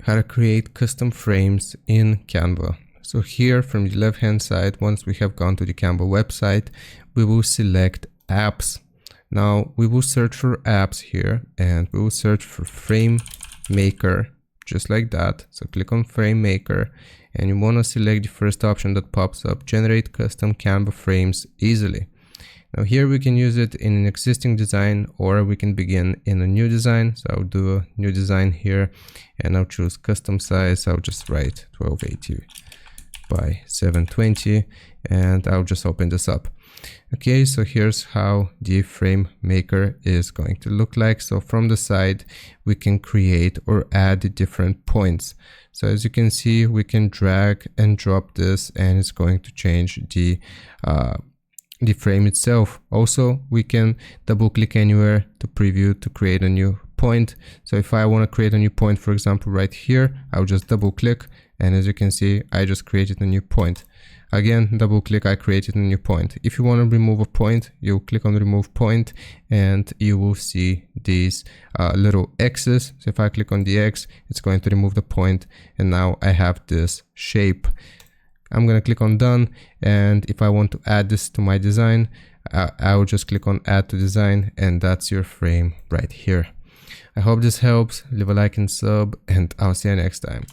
how to create custom frames in Canva. So here from the left hand side, once we have gone to the Canva website, we will select apps. Now we will search for apps here and we will search for frame maker, just like that. So click on frame maker and you want to select the first option that pops up, generate custom Canva frames easily. Now here we can use it in an existing design or we can begin in a new design. So I'll do a new design here and I'll choose custom size. I'll just write 1280 by 720 and I'll just open this up. Okay, so here's how the frame maker is going to look like. So from the side, we can create or add different points. So as you can see, we can drag and drop this and it's going to change the frame itself. Also, we can double click anywhere to preview to create a new point. So if I want to create a new point, for example, right here, I'll just double click. And as you can see, I just created a new point. Again, double click, I created a new point. If you want to remove a point, you click on remove point and you will see these little X's. So if I click on the X, it's going to remove the point. And now I have this shape. I'm going to click on done. And if I want to add this to my design, I will just click on add to design and that's your frame right here. I hope this helps. Leave a like and sub and I'll see you next time.